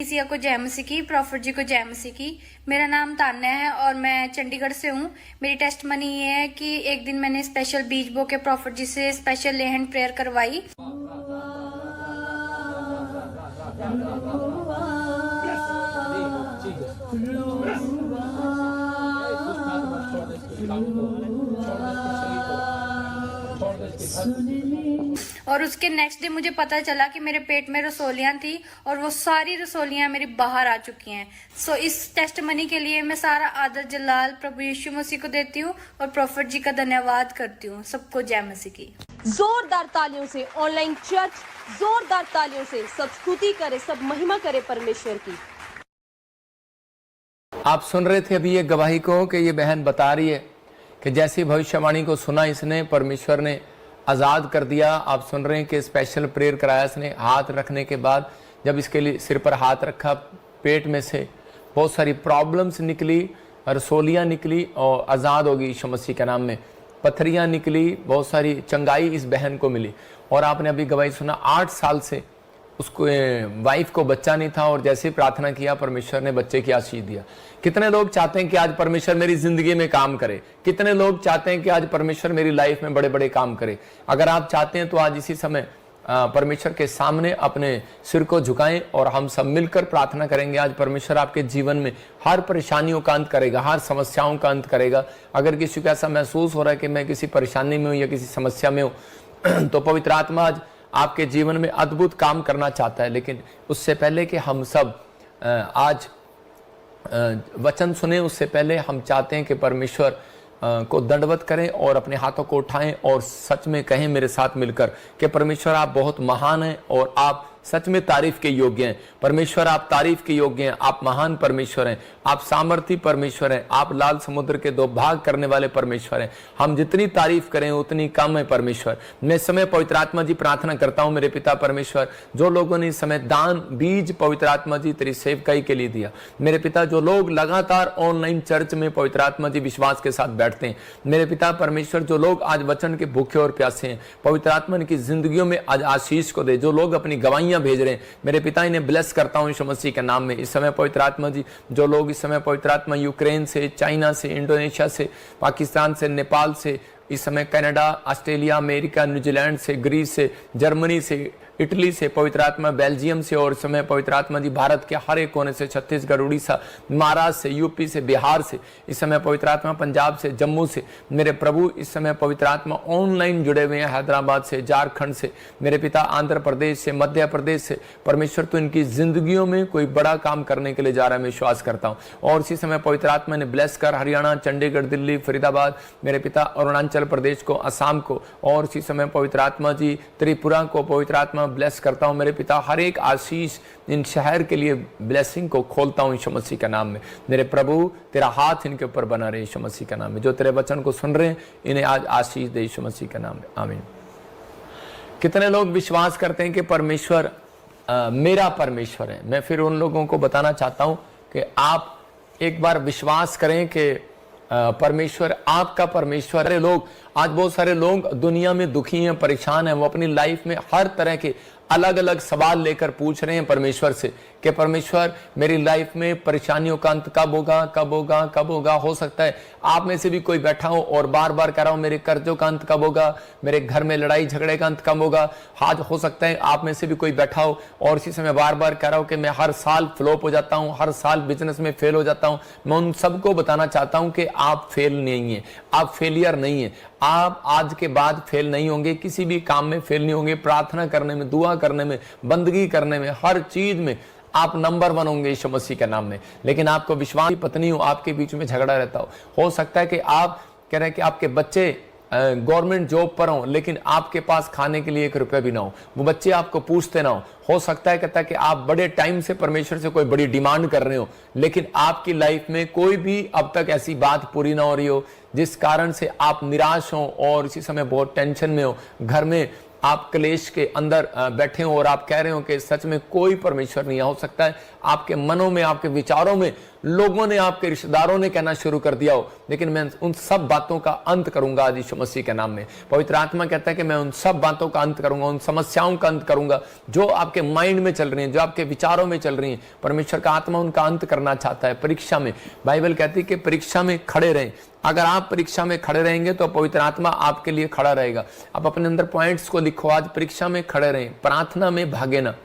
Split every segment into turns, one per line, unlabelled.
Alicia को जय मसीह की, प्रॉफिट जी को जय मसीह की। मेरा नाम तान्या है और मैं चंडीगढ़ से हूँ। मेरी टेस्ट मनी ये है कि एक दिन मैंने स्पेशल बीच बो के प्रॉफिट जी से स्पेशल ले हैंड प्रेयर करवाई। और उसके नेक्स्ट डे मुझे पता चला कि मेरे पेट में रसोलियां थी और वो सारी रसोलियां मेरी बाहर आ चुकी हैं। सो इस टेस्ट मनी के लिए मैं सारा आदर जलाल प्रभु यीशु मसीह को देती हूँ और प्रॉफिट जी का धन्यवाद करती हूँ। सबको जय मसीह की।
जोरदार तालियों से ऑनलाइन चर्च, जोरदार तालियों से सब स्तुति करे, सब महिमा करे परमेश्वर की।
आप सुन रहे थे अभी ये गवाही को कि ये बहन बता रही है कि जैसी भविष्यवाणी को सुना इसने, परमेश्वर ने आज़ाद कर दिया। आप सुन रहे हैं कि स्पेशल प्रेयर कराया इसने। हाथ रखने के बाद जब इसके लिए सिर पर हाथ रखा, पेट में से बहुत सारी प्रॉब्लम्स निकली, रसोलियाँ निकली और आज़ाद होगी यीशु मसीह के नाम में। पथरियाँ निकली, बहुत सारी चंगाई इस बहन को मिली। और आपने अभी गवाही सुना, 8 साल से उसको वाइफ को बच्चा नहीं था और जैसे प्रार्थना किया परमेश्वर ने बच्चे की आशीष दिया। कितने लोग चाहते हैं कि आज परमेश्वर मेरी जिंदगी में काम करे? कितने लोग चाहते हैं कि आज परमेश्वर मेरी लाइफ में बड़े बड़े काम करे? अगर आप चाहते हैं तो आज इसी समय परमेश्वर के सामने अपने सिर को झुकाएं और हम सब मिलकर प्रार्थना करेंगे। आज परमेश्वर आपके जीवन में हर परेशानियों का अंत करेगा, हर समस्याओं का अंत करेगा। अगर किसी को ऐसा महसूस हो रहा है कि मैं किसी परेशानी में हूँ या किसी समस्या में हूँ तो पवित्र आत्मा आज आपके जीवन में अद्भुत काम करना चाहता है। लेकिन उससे पहले कि हम सब आज वचन सुने, उससे पहले हम चाहते हैं कि परमेश्वर को दंडवत करें और अपने हाथों को उठाएं और सच में कहें मेरे साथ मिलकर कि परमेश्वर आप बहुत महान हैं और आप सच में तारीफ के योग्य हैं। परमेश्वर आप तारीफ के योग्य हैं, आप महान परमेश्वर हैं, आप सामर्थी परमेश्वर हैं, आप लाल समुद्र के 2 भाग करने वाले परमेश्वर हैं। हम जितनी तारीफ करें उतनी कम है परमेश्वर। मैं इस समय पवित्र आत्मा जी प्रार्थना करता हूं मेरे पिता परमेश्वर, जो लोगों ने इस समय दान बीज पवित्र आत्मा जी तेरी सेवकाई के लिए दिया, मेरे पिता जो लोग लगातार ऑनलाइन चर्च में पवित्र आत्मा जी विश्वास के साथ बैठते हैं, मेरे पिता परमेश्वर जो लोग आज वचन के भूखे और प्यासे हैं, पवित्र आत्मा की जिंदगियों में आज आशीष को दे। जो लोग अपनी गवाहियां भेज रहे हैं मेरे पिता इन्हें ब्लेस करता हूं यीशु मसीह के नाम में। इस समय पवित्र आत्मा जी जो लोग इस समय पवित्र आत्मा यूक्रेन से, चाइना से, इंडोनेशिया से, पाकिस्तान से, नेपाल से, इस समय कनाडा, ऑस्ट्रेलिया, अमेरिका, न्यूजीलैंड से, ग्रीस से, जर्मनी से, इटली से, पवित्र आत्मा बेल्जियम से और इस समय पवित्र आत्मा जी भारत के हर एक कोने से, छत्तीसगढ़, उड़ीसा, महाराष्ट्र से, यूपी से, बिहार से, इस समय पवित्र आत्मा पंजाब से, जम्मू से, मेरे प्रभु इस समय पवित्र आत्मा ऑनलाइन जुड़े हुए हैं हैदराबाद से, झारखंड से, मेरे पिता आंध्र प्रदेश से, मध्य प्रदेश से। परमेश्वर तो इनकी जिंदगियों में कोई बड़ा काम करने के लिए जा रहा है, मैं विश्वास करता हूँ। और इसी समय पवित्र आत्मा ने ब्लेस कर हरियाणा, चंडीगढ़, दिल्ली, फरीदाबाद, मेरे पिता अरुणाचल प्रदेश को, असम को, और इसी समय पवित्र आत्मा जी त्रिपुरा को पवित्र आत्मा ब्लेस करता हूं। मेरे पिता हर एक आशीष इन शहर के लिए ब्लेसिंग को खोलता हूं यीशु मसीह के नाम में। मेरे प्रभु तेरा हाथ इनके ऊपर बना रहे यीशु मसीह के नाम में। जो तेरे वचन को सुन रहे हैं इन्हें आज आशीष दे यीशु मसीह के नाम में, आमीन। कितने लोग विश्वास करते हैं कि परमेश्वर मेरा परमेश्वर है? मैं फिर उन लोगों को बताना चाहता हूं कि आप एक बार विश्वास करें कि परमेश्वर आपका परमेश्वर है। लोग आज बहुत सारे लोग दुनिया में दुखी हैं, परेशान हैं, वो अपनी लाइफ में हर तरह के अलग अलग सवाल लेकर पूछ रहे हैं परमेश्वर से कि परमेश्वर मेरी लाइफ में परेशानियों का अंत कब होगा, कब होगा, कब होगा। हो सकता है आप में से भी कोई बैठा हो और बार बार कह रहा हूं मेरे कर्जों का अंत कब होगा, मेरे घर में लड़ाई झगड़े का अंत कब होगा। आज हो सकता है आप में से भी कोई बैठा हो और इसी समय बार बार कह रहा हूं कि मैं हर साल फ्लॉप हो जाता हूं, हर साल बिजनेस में फेल हो जाता हूं। मैं उन सबको बताना चाहता हूं कि आप फेल नहीं है, आप फेलियर नहीं है। आप आज के बाद फेल नहीं होंगे, किसी भी काम में फेल नहीं होंगे। प्रार्थना करने में, दुआ करने में, बंदगी करने में, हर चीज में आप नंबर 1 होंगे यीशु मसीह के नाम में। लेकिन आपको विश्वास, पत्नी हो, आपके बीच में झगड़ा रहता हो सकता है कि आप कह रहे हैं कि आपके बच्चे गवर्नमेंट जॉब पर हो लेकिन आपके पास खाने के लिए 1 रुपया भी ना हो, वो बच्चे आपको पूछते ना हो सकता है कहता है कि आप बड़े टाइम से परमेश्वर से कोई बड़ी डिमांड कर रहे हो लेकिन आपकी लाइफ में कोई भी अब तक ऐसी बात पूरी ना हो रही हो जिस कारण से आप निराश हो और इसी समय बहुत टेंशन में हो, घर में आप क्लेश के अंदर बैठे हो और आप कह रहे हो कि सच में कोई परमेश्वर नहीं। हो सकता है आपके मनों में, आपके विचारों में लोगों ने, आपके रिश्तेदारों ने कहना शुरू कर दिया हो, लेकिन मैं उन सब बातों का अंत करूंगा आज यीशु मसीह के नाम में। पवित्र आत्मा कहता है कि मैं उन सब बातों का अंत करूंगा, उन समस्याओं का अंत करूंगा जो आपके माइंड में चल रही हैं, जो आपके विचारों में चल रही हैं। परमेश्वर का आत्मा उनका अंत करना चाहता है। परीक्षा में, बाइबल कहती है कि परीक्षा में खड़े रहें। अगर आप परीक्षा में खड़े रहेंगे तो पवित्र आत्मा आपके लिए खड़ा रहेगा। आप अपने अंदर पॉइंट्स को लिखो, आज परीक्षा में खड़े रहें, प्रार्थना में भागे ना।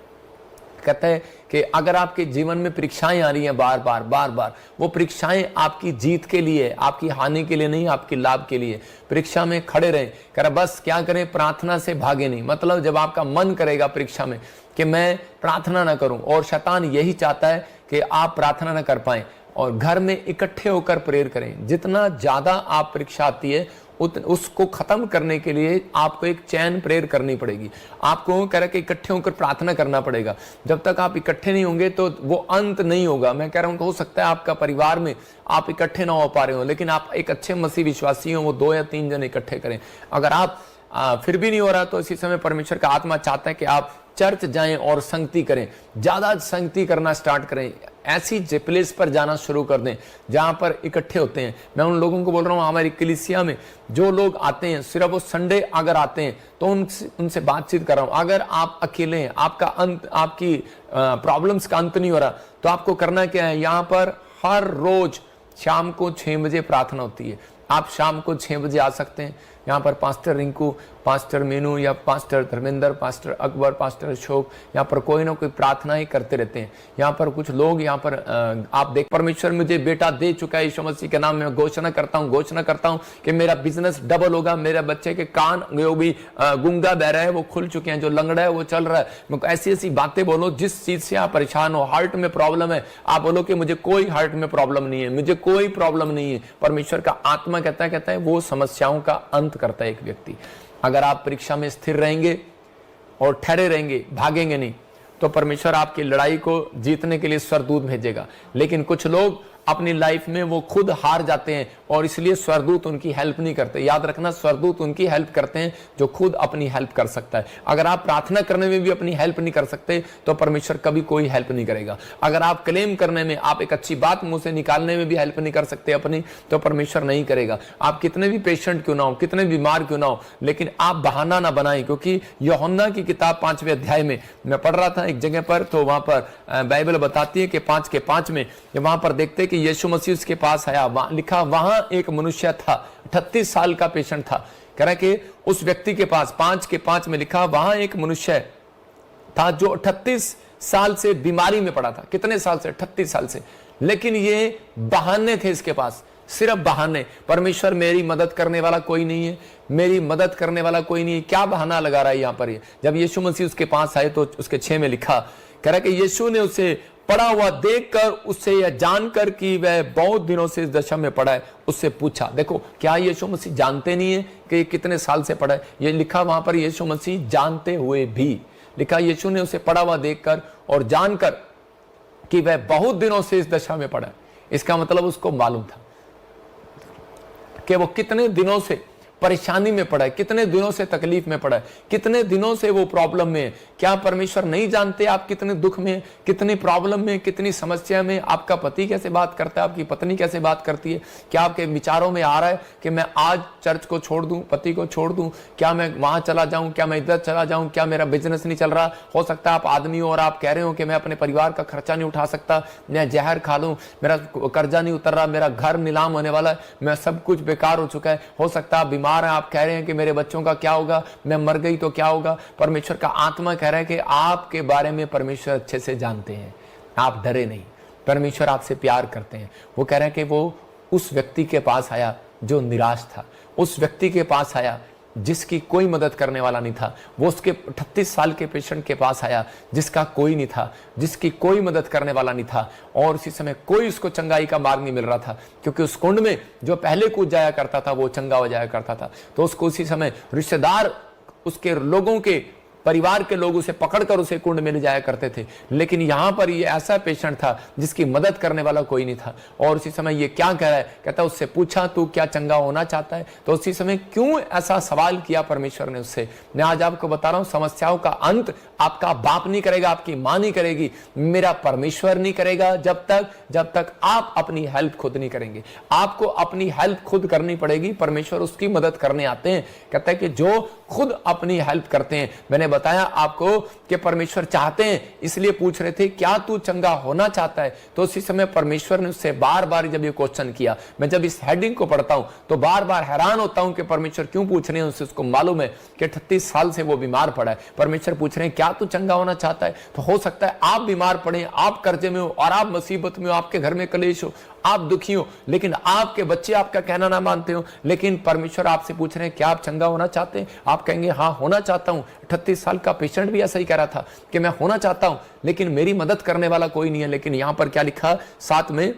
कहता है कि अगर आपके जीवन में परीक्षाएं आ रही हैं बार बार, वो परीक्षाएं आपकी जीत के लिए, आपकी हानि के लिए नहीं, आपकी लाभ के लिए। परीक्षा में खड़े रहें। कह रहा बस क्या करें, प्रार्थना से भागे नहीं। मतलब जब आपका मन करेगा परीक्षा में कि मैं प्रार्थना ना करूं, और शैतान यही चाहता है कि आप प्रार्थना ना कर पाएं, और घर में इकट्ठे होकर प्रेयर करें। जितना ज्यादा आप परीक्षा आती है उसको खत्म करने के लिए आपको एक चैन प्रेयर करनी पड़ेगी। आपको कह रहा कि इकट्ठे होकर प्रार्थना करना पड़ेगा। जब तक आप इकट्ठे नहीं होंगे तो वो अंत नहीं होगा। मैं कह रहा हूं हो सकता है आपका परिवार में आप इकट्ठे ना हो पा रहे हो, लेकिन आप एक अच्छे मसीह विश्वासी हो, वो 2 या 3 जन इकट्ठे करें। अगर आप फिर भी नहीं हो रहा तो इसी समय परमेश्वर का आत्मा चाहता है कि आप चर्च जाएं और संगति करें, ज्यादा संगति करना स्टार्ट करें। ऐसी प्लेस पर जाना शुरू कर दें जहां पर इकट्ठे होते हैं। मैं उन लोगों को बोल रहा हूं, हमारी कलीसिया में जो लोग आते हैं, सिर्फ वो संडे अगर आते हैं तो उनसे बातचीत कर रहा हूं। अगर आप अकेले हैं, आपका अंत, आपकी प्रॉब्लम्स का अंत नहीं हो रहा, तो आपको करना क्या है, यहां पर हर रोज शाम को 6 बजे प्रार्थना होती है। आप शाम को 6 बजे आ सकते हैं। यहाँ पर पास्टर रिंकू, पास्टर मीनू या pastor Dharmendra, pastor Akbar, pastor Ashok यहाँ पर कोई ना कोई प्रार्थना ही करते रहते हैं। यहाँ पर कुछ लोग यहाँ पर आप देख, परमेश्वर मुझे बेटा दे चुका है, यीशु मसीह के नाम में घोषणा करता हूँ कि मेरा बिजनेस डबल होगा। मेरे बच्चे के कान जो भी गूंगा बह रहा है वो खुल चुके हैं, जो लंगड़ा है वो चल रहा है। ऐसी ऐसी बातें बोलो जिस चीज से आप परेशान हो, हार्ट में प्रॉब्लम है, आप बोलो कि मुझे कोई हार्ट में प्रॉब्लम नहीं है, मुझे कोई प्रॉब्लम नहीं है। परमेश्वर का आत्मा कहता है वो समस्याओं का अंत करता है एक व्यक्ति। अगर आप परीक्षा में स्थिर रहेंगे और ठहरे रहेंगे, भागेंगे नहीं, तो परमेश्वर आपकी लड़ाई को जीतने के लिए स्वर्गदूत भेजेगा। लेकिन कुछ लोग अपनी लाइफ में वो खुद हार जाते हैं और इसलिए स्वर्गदूत उनकी हेल्प नहीं करते। याद रखना, स्वर्गदूत उनकी हेल्प करते हैं जो खुद अपनी हेल्प कर सकता है। अगर आप प्रार्थना करने में भी अपनी हेल्प नहीं कर सकते तो परमेश्वर कभी कोई हेल्प नहीं करेगा। अगर आप क्लेम करने में, आप एक अच्छी बात मुंह से निकालने में भी हेल्प नहीं कर सकते अपनी, तो परमेश्वर नहीं करेगा। आप कितने भी पेशेंट क्यों ना हो, कितने बीमार क्यों ना हो, लेकिन आप बहाना ना बनाएं। क्योंकि यूहन्ना की किताब 5वें अध्याय में मैं पढ़ रहा था एक जगह पर, तो वहां पर बाइबल बताती है कि 5 के 5 में वहां पर देखते कि यीशु मसीह उसके पास आया। लिखा वहां एक मनुष्य था, 38 साल का पेशेंट था। कह रहा कि उस व्यक्ति के पास, 5 के 5 में लिखा, वहां एक मनुष्य था जो 38 साल से बीमारी में पड़ा था। कितने साल से? 38 साल से। लेकिन ये बहाने थे इसके पास, सिर्फ बहाने। परमेश्वर मेरी मदद करने वाला कोई नहीं है, मेरी मदद करने वाला कोई नहीं है। क्या बहाना लगा रहा है यहां पर? जब यीशु मसीह उसके पास आए तो उसके 6 में लिखा, कह रहा कि यीशु ने उसे पड़ा हुआ देखकर, उससे यह जानकर कि वह बहुत दिनों से इस दशा में पड़ा है, उससे पूछा। देखो, क्या यीशु मसीह जानते नहीं है कि ये कितने साल से पड़ा है? ये लिखा वहां पर, यीशु मसीह जानते हुए भी लिखा, यीशु ने उसे पड़ा हुआ देखकर और जानकर कि वह बहुत दिनों से इस दशा में पड़ा है। इसका मतलब उसको मालूम था कि वो कितने दिनों से परेशानी में पड़ा है, कितने दिनों से तकलीफ में पड़ा है, कितने दिनों से वो प्रॉब्लम में है। क्या परमेश्वर नहीं जानते आप कितने दुख में, कितनी प्रॉब्लम में, कितनी समस्या में? आपका पति कैसे बात करता है, आपकी पत्नी कैसे बात करती है? क्या आपके विचारों में आ रहा है कि मैं आज चर्च को छोड़ दूं, पति को छोड़ दूं, क्या मैं वहां चला जाऊं, क्या मैं इधर चला जाऊं, क्या मेरा बिजनेस नहीं चल रहा? हो सकता है आप आदमी हो और आप कह रहे हो कि मैं अपने परिवार का खर्चा नहीं उठा सकता, मैं जहर खा लूं, मेरा कर्जा नहीं उतर रहा, मेरा घर नीलाम होने वाला है, मैं सब कुछ बेकार हो चुका है। हो सकता है आप बीमार हैं, आप कह रहे हैं कि मेरे बच्चों का क्या होगा, मैं मर गई तो क्या होगा? परमेश्वर का आत्मा कह रहा है कि आपके बारे में परमेश्वर अच्छे से जानते हैं, आप डरे नहीं। परमेश्वर आपसे प्यार करते हैं। वो कह रहे हैं कि वो उस व्यक्ति के पास आया जो निराश था, उस व्यक्ति के पास आया जिसकी कोई मदद करने वाला नहीं था। वो उसके 38 साल के पेशेंट के पास आया जिसका कोई नहीं था, जिसकी कोई मदद करने वाला नहीं था, और उसी समय कोई उसको चंगाई का मार्ग नहीं मिल रहा था, क्योंकि उस कुंड में जो पहले कूद जाया करता था वो चंगा हो जाया करता था। तो उसको उसी समय रिश्तेदार, उसके लोगों के परिवार के लोग उसे पकड़कर उसे कुंड में ले जाया करते थे। लेकिन यहां पर ये ऐसा पेशेंट था जिसकी मदद करने वाला कोई नहीं था। और उसी समय ये क्या कह रहा है? कहता है उससे पूछा, तू क्या चंगा होना चाहता है? तो उसी समय क्यों ऐसा सवाल किया परमेश्वर ने उससे? मैं आज आपको बता रहा हूं, समस्याओं का अंत आपका बाप नहीं करेगा, आपकी मां नहीं करेगी, मेरा परमेश्वर नहीं करेगा जब तक आप अपनी हेल्प खुद नहीं करेंगे। आपको अपनी हेल्प खुद करनी पड़ेगी। परमेश्वर उसकी मदद करने आते हैं। कहता है कि जो खुद अपनी हेल्प करते हैं। मैंने बताया आपको कि परमेश्वर चाहते हैं, इसलिए पूछ रहे थे क्या तू चंगा होना चाहता है। तो उसी समय परमेश्वर ने उससे बार बार जब ये क्वेश्चन किया, मैं जब इस हेडिंग को पढ़ता हूं तो बार बार हैरान होता हूं कि परमेश्वर क्यों पूछ रहे हैं। उसको मालूम है कि 38 साल से वो बीमार पड़ा है। परमेश्वर पूछ रहे हैं क्या तू चंगा होना चाहता है। तो हो सकता है आप बीमार पड़े, आप कर्जे में हो और आप मुसीबत में हो, आपके घर में कलेश हो, आप दुखी हो, लेकिन आपके बच्चे आपका कहना ना मानते हो, लेकिन परमेश्वर आपसे पूछ रहे हैं क्या आप चंगा होना चाहते हैं। आप कहेंगे हाँ होना चाहता हूं। 38 साल का पेशेंट भी ऐसा ही कह रहा था कि मैं होना चाहता हूं लेकिन मेरी मदद करने वाला कोई नहीं है। लेकिन यहां पर क्या लिखा, साथ में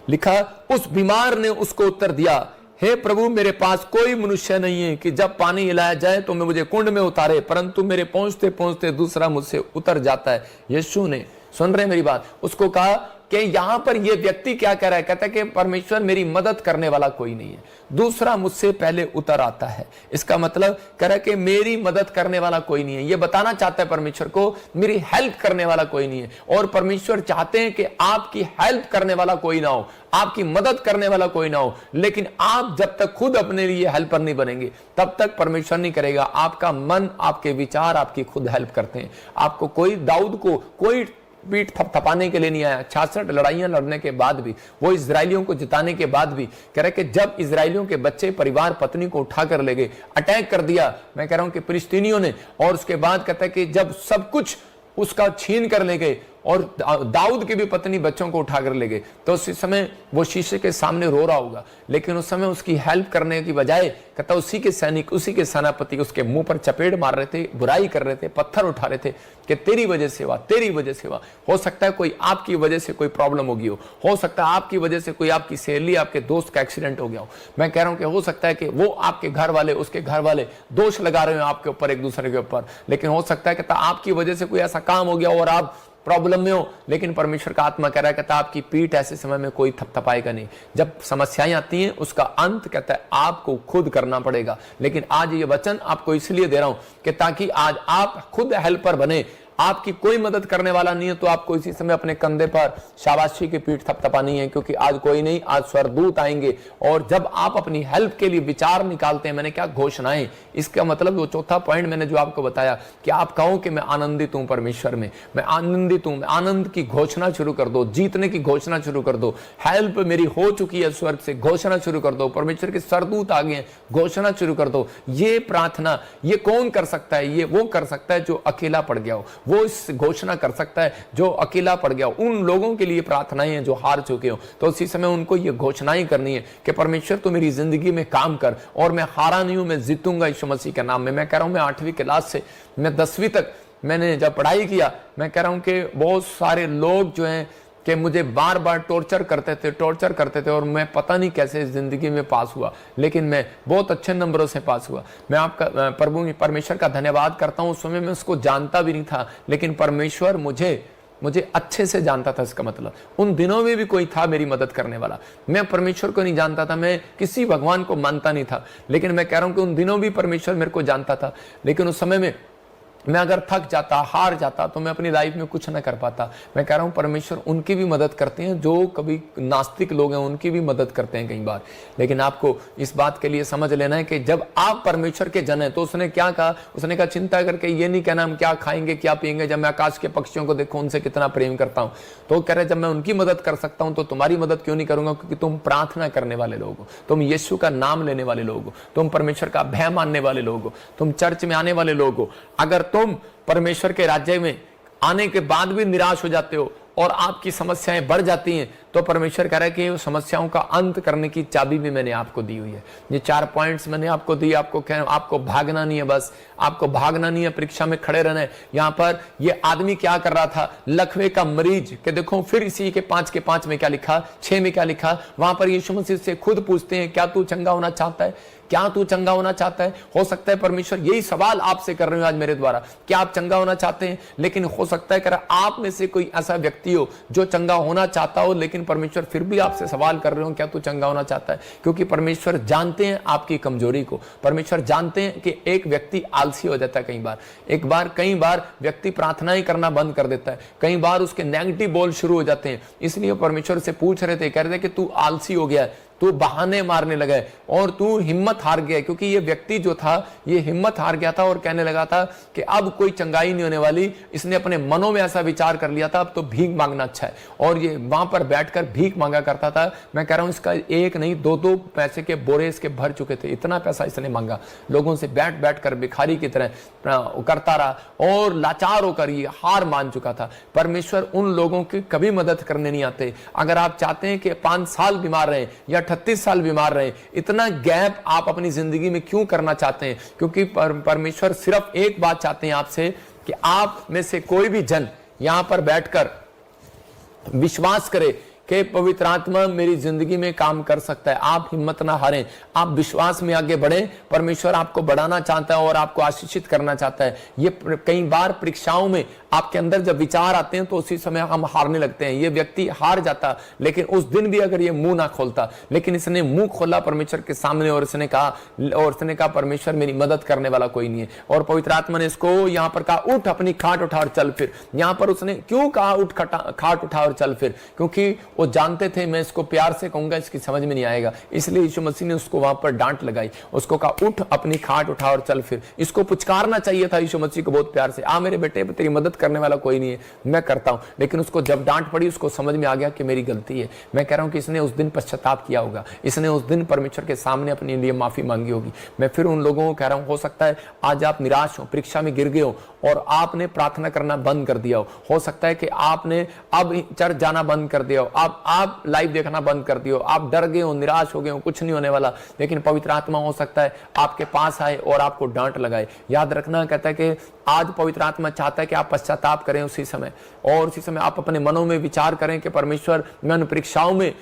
लिखा, उस बीमार ने उसको उत्तर दिया, हे प्रभु मेरे पास कोई मनुष्य नहीं है कि जब पानी हिलाया जाए तो मैं मुझे कुंड में उतारे, परंतु मेरे पहुंचते पहुंचते दूसरा मुझसे उतर जाता है। यीशु ने, सुन रहे मेरी बात, उसको कहा कि यहां पर यह व्यक्ति क्या कह रहा है। कहता है कि परमेश्वर मेरी मदद करने वाला कोई नहीं है, दूसरा मुझसे पहले उतर आता है। इसका मतलब कह रहा है कि मेरी मदद करने वाला कोई नहीं है। यह बताना चाहता है परमेश्वर को मेरी हेल्प करने वाला कोई नहीं है। और परमेश्वर चाहते हैं कि आपकी हेल्प करने वाला कोई ना हो, आपकी मदद करने वाला कोई ना हो, लेकिन आप जब तक खुद अपने लिए हेल्पर नहीं बनेंगे तब तक परमेश्वर नहीं करेगा। आपका मन, आपके विचार आपकी खुद हेल्प करते हैं। आपको कोई, दाऊद को कोई पीठ थपथपाने के लिए नहीं आया। 66 लड़ाइयां लड़ने के बाद भी, वो इजरायलियों को जिताने के बाद भी कह रहे कि जब इजरायलियों के बच्चे, परिवार, पत्नी को उठाकर ले गए, अटैक कर दिया, मैं कह रहा हूं कि फिलिस्तीनियों ने, और उसके बाद कहता है कि जब सब कुछ उसका छीन कर ले गए और दाऊद की भी पत्नी बच्चों को उठाकर ले गए, तो उसी समय वो शीशे के सामने रो रहा होगा, लेकिन उस समय उसकी हेल्प करने की बजाय कहता उसी के सैनिक, उसी के सेनापति उसके मुंह पर चपेट मार रहे थे, बुराई कर रहे थे, पत्थर उठा रहे थे कि तेरी वजह से हुआ, तेरी वजह से हुआ। हो सकता है कोई आपकी वजह से कोई प्रॉब्लम होगी हो सकता है आपकी वजह से कोई आपकी सहेली, आपके दोस्त का एक्सीडेंट हो गया हो। मैं कह रहा हूं कि हो सकता है कि वो आपके घर वाले, उसके घर वाले दोष लगा रहे हो आपके ऊपर, एक दूसरे के ऊपर, लेकिन हो सकता है कहता आपकी वजह से कोई ऐसा काम हो गया और आप प्रॉब्लम में हो, लेकिन परमेश्वर का आत्मा कह रहा है, कहता आपकी पीठ ऐसे समय में कोई थपथपाएगा नहीं। जब समस्याएं आती हैं उसका अंत कहता है आपको खुद करना पड़ेगा। लेकिन आज ये वचन आपको इसलिए दे रहा हूं कि ताकि आज आप खुद हेल्पर बने। आपकी कोई मदद करने वाला नहीं है तो आपको इसी समय अपने कंधे पर शाबाशी की पीठ थपथपानी है, क्योंकि आज कोई नहीं, आज स्वर्गदूत आएंगे। और जब आप अपनी हेल्प के लिए विचार निकालते हैं, मैंने क्या घोषणाएं, इसका मतलब वो चौथा पॉइंट मैंने जो आपको बताया कि आप कहो कि मैं आनंदित हूं परमेश्वर में, मैं आनंदित हूं, आनंद की घोषणा शुरू कर दो, जीतने की घोषणा शुरू कर दो। हेल्प मेरी हो चुकी है स्वर्ग से, घोषणा शुरू कर दो। परमेश्वर के स्वर्गदूत आ गए हैं, घोषणा शुरू कर दो। ये प्रार्थना ये कौन कर सकता है? ये वो कर सकता है जो अकेला पड़ गया हो, वो इस घोषणा कर सकता है जो अकेला पड़ गया। उन लोगों के लिए प्रार्थनाएं हैं जो हार चुके हो, तो उसी समय उनको ये घोषणाएं करनी है कि परमेश्वर तू मेरी जिंदगी में काम कर और मैं हारा नहीं हूं, मैं जीतूंगा यीशु मसीह के नाम में। मैं कह रहा हूं मैं 8वीं क्लास से मैं 10वीं तक मैंने जब पढ़ाई किया, मैं कह रहा हूं कि बहुत सारे लोग जो हैं कि मुझे बार बार टॉर्चर करते थे और मैं पता नहीं कैसे जिंदगी में पास हुआ, लेकिन मैं बहुत अच्छे नंबरों से पास हुआ। मैं आपका परमेश्वर का धन्यवाद करता हूं। उस समय मैं उसको जानता भी नहीं था, लेकिन परमेश्वर मुझे अच्छे से जानता था। इसका मतलब उन दिनों में भी कोई था मेरी मदद करने वाला। मैं परमेश्वर को नहीं जानता था, मैं किसी भगवान को मानता नहीं था, लेकिन मैं कह रहा हूं कि उन दिनों भी परमेश्वर मेरे को जानता था। लेकिन उस समय में मैं अगर थक जाता, हार जाता, तो मैं अपनी लाइफ में कुछ ना कर पाता। मैं कह रहा हूं परमेश्वर उनकी भी मदद करते हैं, जो कभी नास्तिक लोग हैं उनकी भी मदद करते हैं कई बार। लेकिन आपको इस बात के लिए समझ लेना है कि जब आप परमेश्वर के जन हैं, तो उसने क्या कहा, उसने कहा चिंता करके ये नहीं कहना हम क्या खाएंगे क्या पिएंगे, जब मैं आकाश के पक्षियों को देखूं उनसे कितना प्रेम करता हूं। तो कह रहे जब मैं उनकी मदद कर सकता हूं तो तुम्हारी मदद क्यों नहीं करूंगा, क्योंकि तुम प्रार्थना करने वाले लोग हो, तुम यीशु का नाम लेने वाले लोग हो, तुम परमेश्वर का भय मानने वाले लोग हो, तुम चर्च में आने वाले लोग हो। अगर तुम परमेश्वर के राज्य में आने के बाद भी निराश हो जाते हो और आपकी समस्याएं बढ़ जाती हैं, तो परमेश्वर कह रहा है कि समस्याओं का अंत करने की चाबी भी मैंने आपको दी हुई है। ये 4 पॉइंट्स मैंने आपको दी। आपको भागना नहीं है, बस आपको भागना नहीं है, परीक्षा में खड़े रहना है। यहां पर ये आदमी क्या कर रहा था, लकवे का मरीज के देखो, फिर इसी के 5 में क्या लिखा, 6 में क्या लिखा, वहां पर यीशु मसीह से खुद पूछते हैं क्या तू चंगा होना चाहता है, क्या तू चंगा होना चाहता है। हो सकता है परमेश्वर यही सवाल आपसे कर रहे हो आज मेरे द्वारा, क्या आप चंगा होना चाहते हैं। लेकिन हो सकता है कि आप में से कोई ऐसा व्यक्ति हो जो चंगा होना चाहता हो, लेकिन परमेश्वर फिर भी आपसे सवाल कर रहे हो, क्या तू चंगा होना चाहता है? क्योंकि परमेश्वर जानते हैं आपकी कमजोरी को। परमेश्वर जानते हैं कि एक व्यक्ति आलसी हो जाता है कई बार व्यक्ति प्रार्थना ही करना बंद कर देता है, कई बार उसके नेगेटिव बोल शुरू हो जाते हैं। इसलिए परमेश्वर से पूछ रहे थे, कह रहे थे कि तू आलसी हो गया है, तू बहाने मारने लगा है और तू हिम्मत हार गया है। क्योंकि ये व्यक्ति जो था ये हिम्मत हार गया था और कहने लगा था कि अब कोई चंगाई नहीं होने वाली। इसने अपने मनों में ऐसा विचार कर लिया था, अब तो भीख मांगना अच्छा है, और ये वहां पर बैठकर भीख मांगा करता था। मैं कह रहा हूं इसका एक नहीं दो पैसे के बोरे इसके भर चुके थे, इतना पैसा इसने मांगा। लोगों से बैठ बैठ कर भिखारी की तरह करता रहा और लाचार होकर ये हार मान चुका था। परमेश्वर उन लोगों की कभी मदद करने नहीं आते। अगर आप चाहते हैं कि 5 साल बीमार रहे या 38 साल बीमार रहे, इतना गैप आप अपनी जिंदगी में क्यों करना चाहते हैं? क्योंकि परमेश्वर सिर्फ एक बात चाहते हैं आपसे कि आप में से कोई भी जन यहां पर बैठकर विश्वास करे कि पवित्र आत्मा मेरी जिंदगी में काम कर सकता है। आप हिम्मत ना हारें, आप विश्वास में आगे बढ़ें। परमेश्वर आपको बढ़ाना चाहता है और आपको आशीषित करना चाहता है। ये कई बार परीक्षाओं में आपके अंदर जब विचार आते हैं तो उसी समय हम हारने लगते हैं। ये व्यक्ति हार जाता, लेकिन उस दिन भी अगर ये मुंह ना खोलता, लेकिन इसने मुंह खोला परमेश्वर के सामने और इसने कहा परमेश्वर मेरी मदद करने वाला कोई नहीं है। और पवित्र आत्मा ने इसको यहाँ पर कहा उठ अपनी खाट उठा और चल फिर। यहाँ पर उसने क्यों कहा उठ खाट उठा और चल फिर? क्योंकि वो जानते थे मैं इसको प्यार से कहूंगा इसकी समझ में नहीं आएगा, इसलिए यीशु मसीह ने उसको वहां पर डांट लगाई। उसको कहा उठ अपनी खाट उठा और चल फिर। इसको पुचकारना चाहिए था यीशु मसीह को बहुत प्यार से, आ मेरे बेटे तेरी मदद करने वाला कोई नहीं है, मैं करता हूं। लेकिन उसको जब डांट पड़ी उसको समझ में आ गया कि मेरी गलती है। मैं कह रहा हूं कि इसने उस दिन पश्चाताप किया होगा, इसने उस दिन परमेश्वर के सामने अपने लिए माफी मांगी होगी। मैं फिर उन लोगों को कह रहा हूं, हो सकता है आज आप निराश हो, परीक्षा में गिर गए हो और आपने प्रार्थना करना बंद कर दिया हो सकता है कि आपने अब चर्च जाना बंद कर दिया हो, आप लाइव देखना बंद कर दियो, आप डर गए हो, निराश हो गए हो, कुछ नहीं होने वाला। लेकिन पवित्र आत्मा हो सकता है आपके पास आए और आपको डांट लगाए। याद रखना, कहता है कि आज पवित्र आत्मा चाहता है कि आप पश्चाताप करें उसी समय, और उसी समय आप अपने मनों में विचार करें कि परमेश्वर मैं उन परीक्षाओं में